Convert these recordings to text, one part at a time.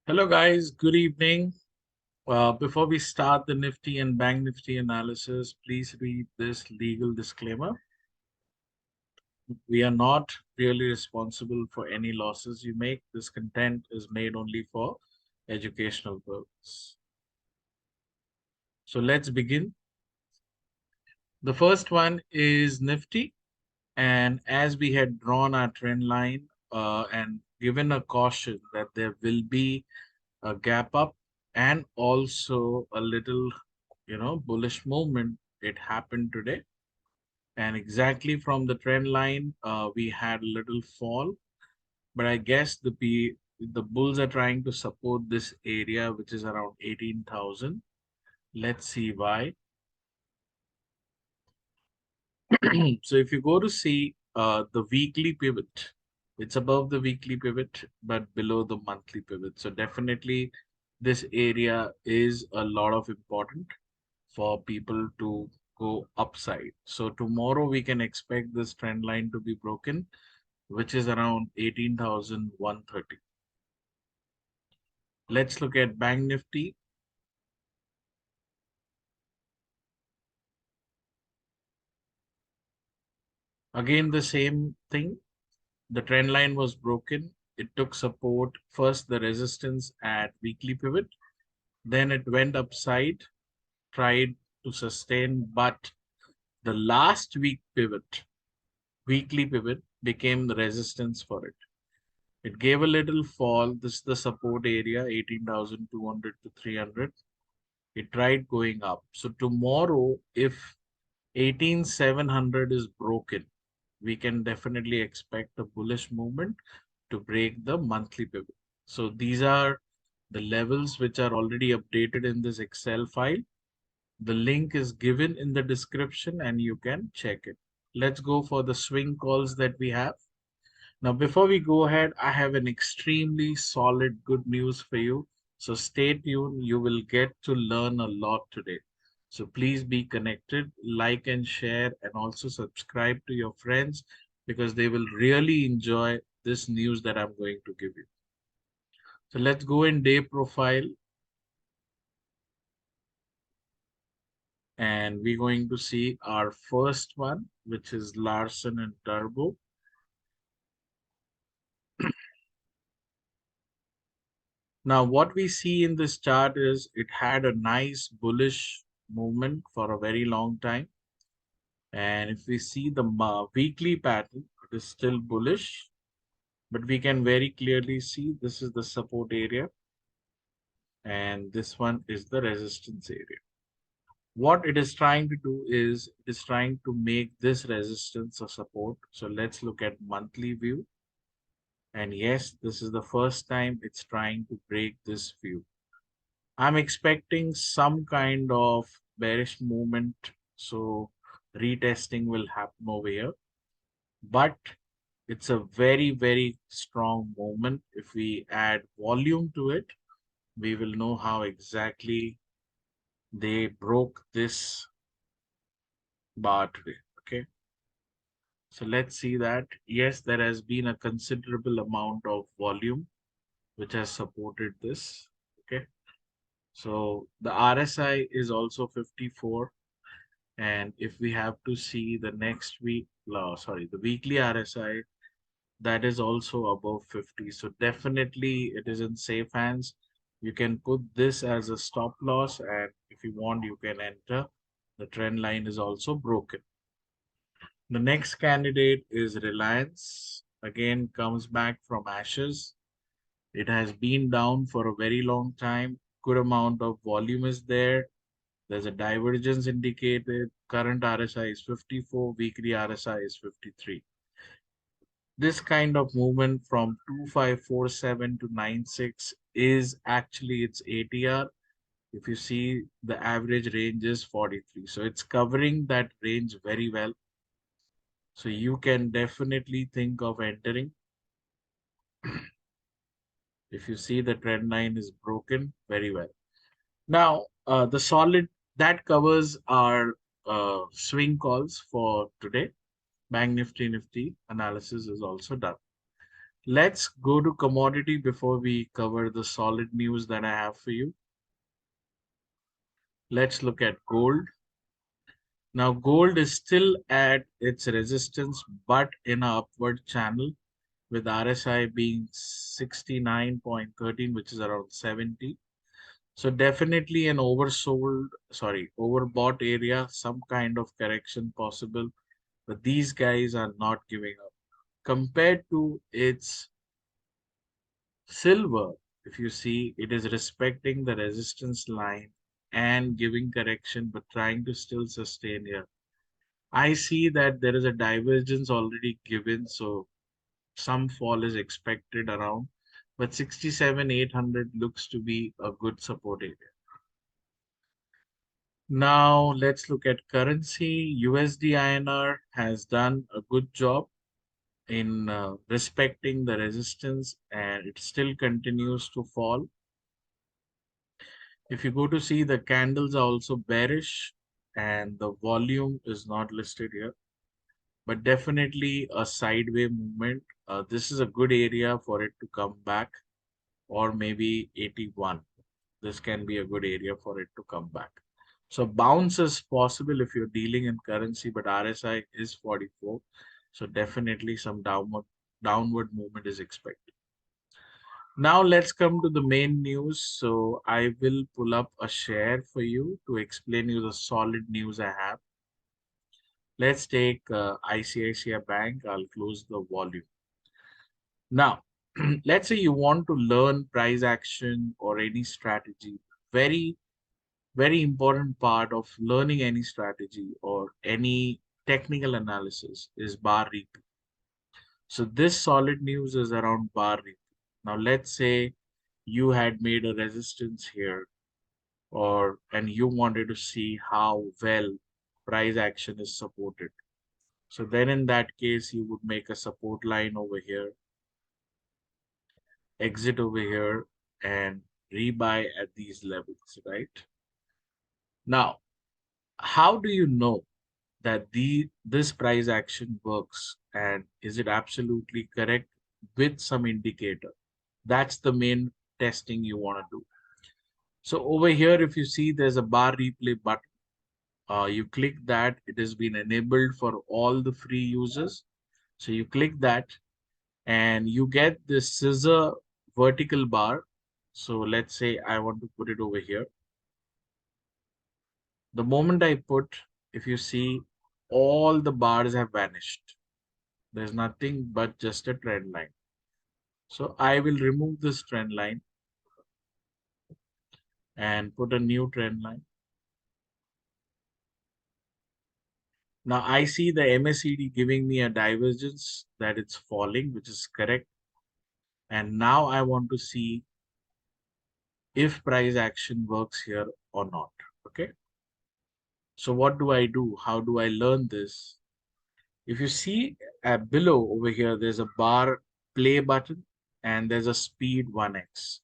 Hello guys, good evening. Before we start the Nifty and Bank Nifty analysis, please read this legal disclaimer. We are not really responsible for any losses you make. This content is made only for educational purpose. So let's begin. The first one is Nifty. And as we had drawn our trend line and given a caution that there will be a gap up and also a little bullish movement, it happened today. And exactly from the trend line, we had a little fall, but I guess the bulls are trying to support this area, which is around 18,000. Let's see why. So if you go to see the weekly pivot, it's above the weekly pivot, but below the monthly pivot. So definitely this area is a lot of important for people to go upside. So tomorrow we can expect this trend line to be broken, which is around 18,130. Let's look at Bank Nifty. Again, the same thing. The trend line was broken. It took support, first the resistance at weekly pivot, then it went upside, tried to sustain, but the last week pivot, weekly pivot, became the resistance for it. It gave a little fall. This is the support area, 18,200 to 300. It tried going up. So tomorrow, if 18,700 is broken, we can definitely expect a bullish movement to break the monthly pivot. So these are the levels which are already updated in this Excel file. The link is given in the description and you can check it. Let's go for the swing calls that we have. Now, before we go ahead, I have an extremely solid good news for you. So stay tuned. You will get to learn a lot today. So please be connected, like and share, and also subscribe to your friends because they will really enjoy this news that I'm going to give you. So let's go in day profile. And we're going to see our first one, which is Larsen and Turbo. Now, what we see in this chart is it had a nice bullish movement for a very long time. And if we see the weekly pattern, it is still bullish, but we can very clearly see this is the support area and this one is the resistance area. What it is trying to do is it is trying to make this resistance a support. So let's look at monthly view. And yes, this is the first time it's trying to break this view. I'm expecting some kind of bearish movement. So retesting will happen over here. But it's a very, very strong movement. If we add volume to it, we will know how exactly they broke this bar today. Okay. So let's see that. Yes, there has been a considerable amount of volume which has supported this. Okay. So the RSI is also 54. And if we have to see the next week, the weekly RSI, that is also above 50. So definitely it is in safe hands. You can put this as a stop loss. And if you want, you can enter. The trend line is also broken. The next candidate is Reliance. Again, comes back from ashes. It has been down for a very long time. Good amount of volume is there. There's a divergence indicated. Current RSI is 54. Weekly RSI is 53. This kind of movement from 2547 to 96 is actually its ATR. If you see, the average range is 43. So it's covering that range very well. So you can definitely think of entering. If you see the trend line is broken very well. Now, the solid that covers our swing calls for today. Bank Nifty analysis is also done. Let's go to commodity before we cover the solid news that I have for you. Let's look at gold. Now, gold is still at its resistance, but in an upward channel with RSI being 69.13, which is around 70. So definitely an overbought area, some kind of correction possible, but these guys are not giving up. Compared to its silver, if you see, it is respecting the resistance line and giving correction, but trying to still sustain here. I see that there is a divergence already given, so some fall is expected around, but 67,800 looks to be a good support area. Now let's look at currency. USD INR has done a good job in respecting the resistance, and it still continues to fall. If you go to see, the candles are also bearish and the volume is not listed here, but definitely a sideway movement. This is a good area for it to come back, or maybe 81. This can be a good area for it to come back. So bounce is possible if you're dealing in currency, but RSI is 44. So definitely some downward movement is expected. Now let's come to the main news. So I will pull up a share for you to explain you the solid news I have. Let's take ICICI Bank. I'll close the volume. Now, let's say you want to learn price action or any strategy. Very important part of learning any strategy or any technical analysis is bar repeat. So this solid news is around bar repeat. Now let's say you had made a resistance here, and you wanted to see how well price action is supported. So then in that case, you would make a support line over here, exit over here, and rebuy at these levels, right? Now, how do you know that this price action works, and is it absolutely correct with some indicator? That's the main testing you want to do. So over here, if you see, there's a bar replay button. You click that. It has been enabled for all the free users. So you click that and you get this scissor vertical bar. So let's say I want to put it over here. The moment I put, if you see, all the bars have vanished. There's nothing but just a trend line. So I will remove this trend line and put a new trend line. Now I see the MACD giving me a divergence that it's falling, which is correct. And now I want to see if price action works here or not. Okay. So what do I do? How do I learn this? If you see below over here, there's a bar play button and there's a speed 1x.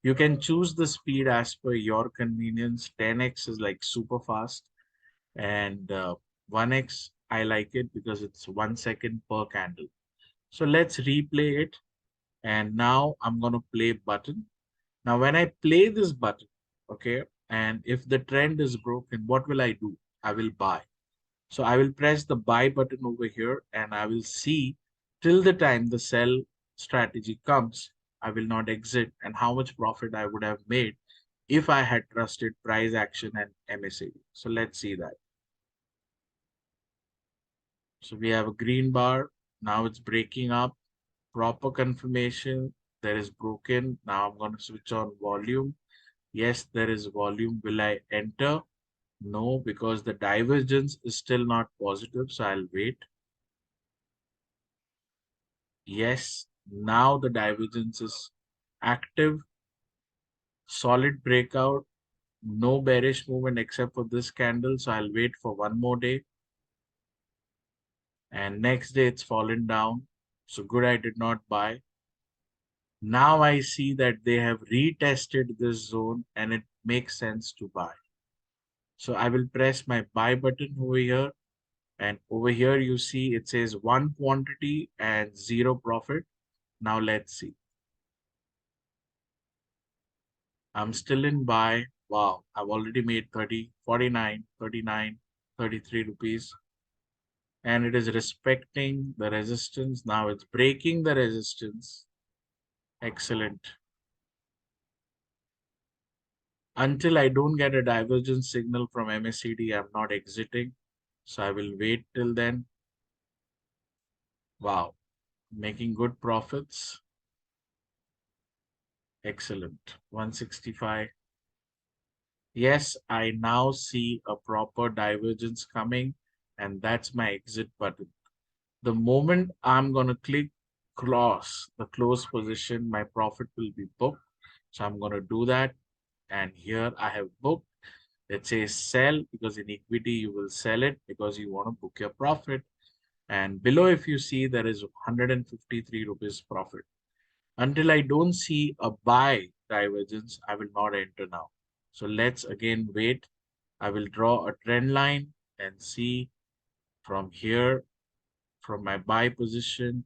You can choose the speed as per your convenience. 10x is like super fast, and 1x, I like it because it's 1 second per candle. So let's replay it. And now I'm going to play button. Now, when I play this button, okay, and if the trend is broken, what will I do? I will buy. So I will press the buy button over here and I will see till the time the sell strategy comes, I will not exit, and how much profit I would have made if I had trusted price action and MACD. So let's see that. So we have a green bar. Now it's breaking up. Proper confirmation. There is broken. Now I'm going to switch on volume. Yes, there is volume. Will I enter? No, because the divergence is still not positive. So I'll wait. Yes, now the divergence is active. Solid breakout. No bearish movement except for this candle. So I'll wait for one more day. And next day it's fallen down. So good, I did not buy. Now I see that they have retested this zone and it makes sense to buy. So I will press my buy button over here, and over here you see it says one quantity and zero profit. Now let's see. I'm still in buy. Wow, I've already made 30, 49, 39, 33 rupees. And it is respecting the resistance. Now it's breaking the resistance. Excellent. Until I don't get a divergence signal from MACD, I'm not exiting. So I will wait till then. Wow, making good profits. Excellent. 165. Yes, I now see a proper divergence coming, and that's my exit button. The moment I'm going to click the close position, my profit will be booked. So I'm going to do that. And here I have booked. It says sell because in equity you will sell it because you want to book your profit. And below, if you see, there is 153 rupees profit. Until I don't see a buy divergence, I will not enter now. So let's again wait. I will draw a trend line and see from here, from my buy position,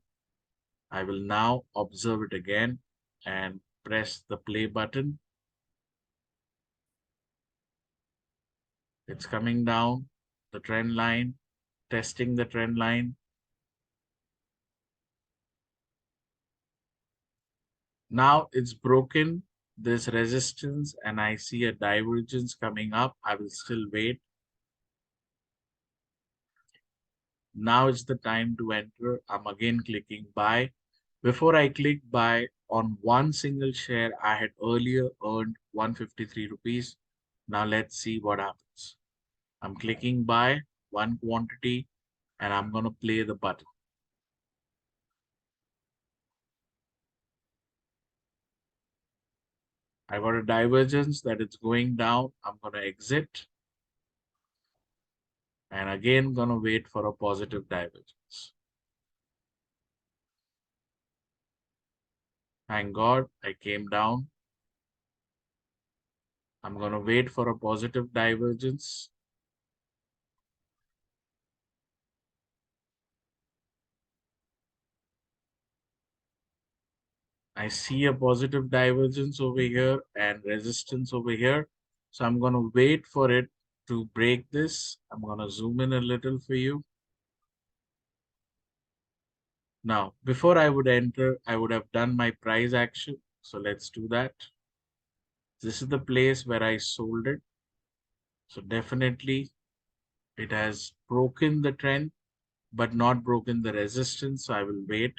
I will now observe it again and press the play button. It's coming down the trend line, testing the trend line. Now it's broken this resistance and I see a divergence coming up. I will still wait. Now it's the time to enter. I'm again clicking buy. Before I click buy on one single share, I had earlier earned 153 rupees. Now let's see what happens. I'm clicking buy one quantity and I'm going to play the button. I got a divergence that it's going down. I'm going to exit and again going to wait for a positive divergence. Thank God I came down. I'm going to wait for a positive divergence. I see a positive divergence over here and resistance over here. So I'm going to wait for it to break this. I'm going to zoom in a little for you. Now, before I would enter, I would have done my price action. So let's do that. This is the place where I sold it. So definitely it has broken the trend, but not broken the resistance. So I will wait.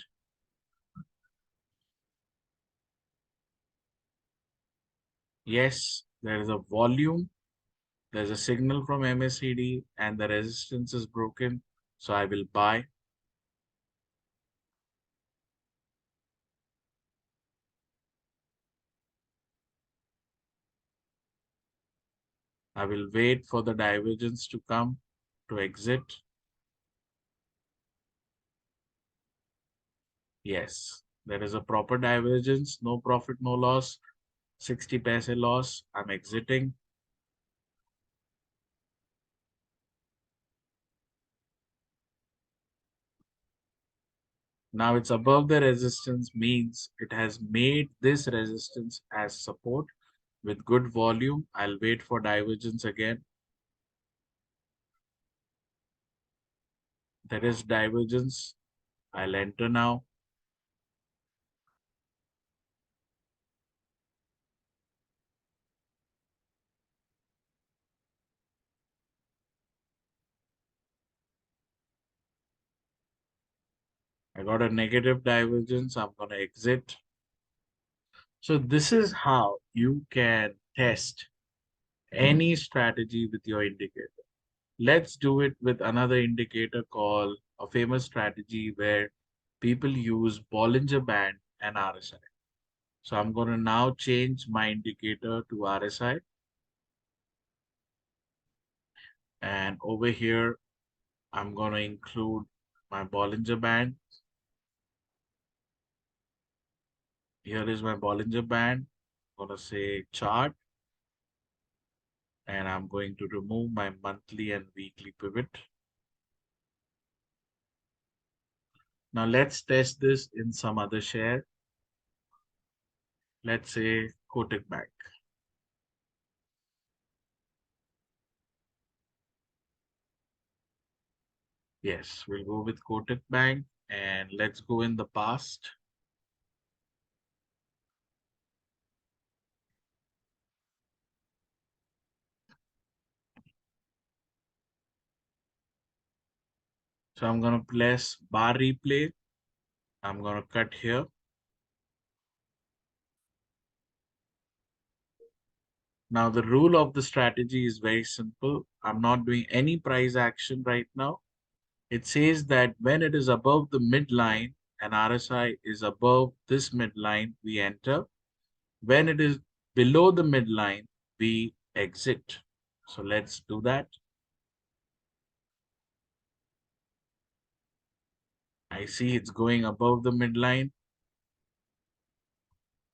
Yes, there is a volume. There's a signal from MACD and the resistance is broken. So I will buy. I will wait for the divergence to come to exit. Yes, there is a proper divergence. No profit, no loss. 60 paise loss. I'm exiting. Now it's above the resistance means it has made this resistance as support with good volume. I'll wait for divergence again. There is divergence. I'll enter now. I got a negative divergence. I'm going to exit. So this is how you can test any strategy with your indicator. Let's do it with another indicator called a famous strategy where people use Bollinger Band and RSI. So I'm going to now change my indicator to RSI. And over here, I'm going to include my Bollinger Band. Here is my Bollinger Band. I'm going to say chart. And I'm going to remove my monthly and weekly pivot. Now let's test this in some other share. Let's say Kotak Bank. Yes, we'll go with Kotak Bank and let's go in the past. So I'm going to place bar replay. I'm going to cut here. Now the rule of the strategy is very simple. I'm not doing any price action right now. It says that when it is above the midline and RSI is above this midline, we enter. When it is below the midline, we exit. So let's do that. I see it's going above the midline.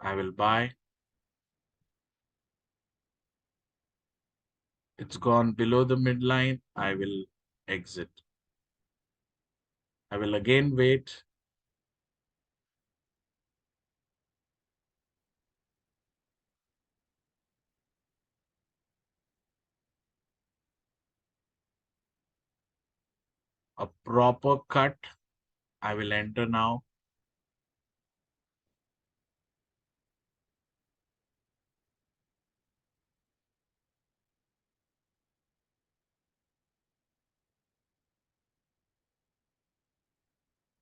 I will buy. It's gone below the midline. I will exit. I will again wait. A proper cut. I will enter now.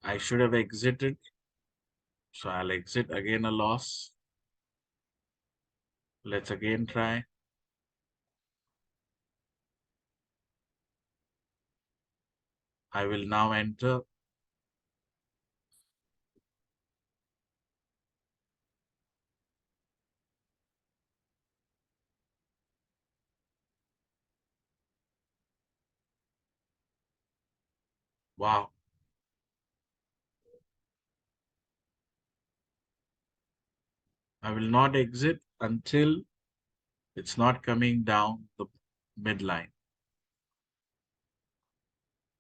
I should have exited. So I'll exit again a loss. Let's again try. I will now enter. Wow. I will not exit until it's not coming down the midline.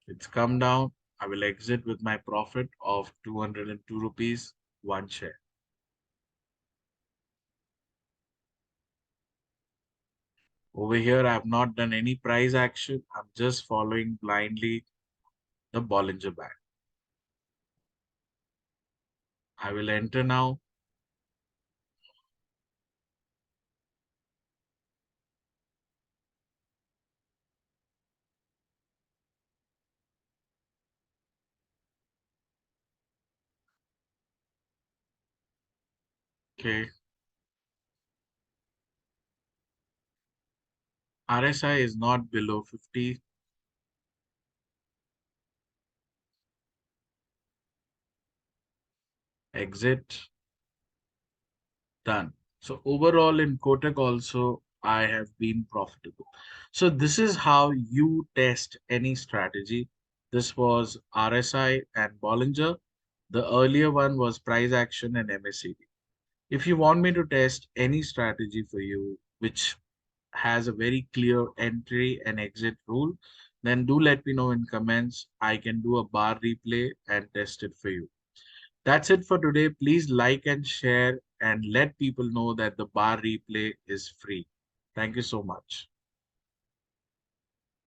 It's come down. I will exit with my profit of 202 rupees, one share. Over here, I have not done any price action. I'm just following blindly the Bollinger Band. I will enter now. Okay. RSI is not below 50. Exit. Done. So overall in Kotak also, I have been profitable. So this is how you test any strategy. This was RSI and Bollinger. The earlier one was price action and MACD. If you want me to test any strategy for you, which has a very clear entry and exit rule, then do let me know in comments. I can do a bar replay and test it for you. That's it for today. Please like and share and let people know that the bar replay is free. Thank you so much.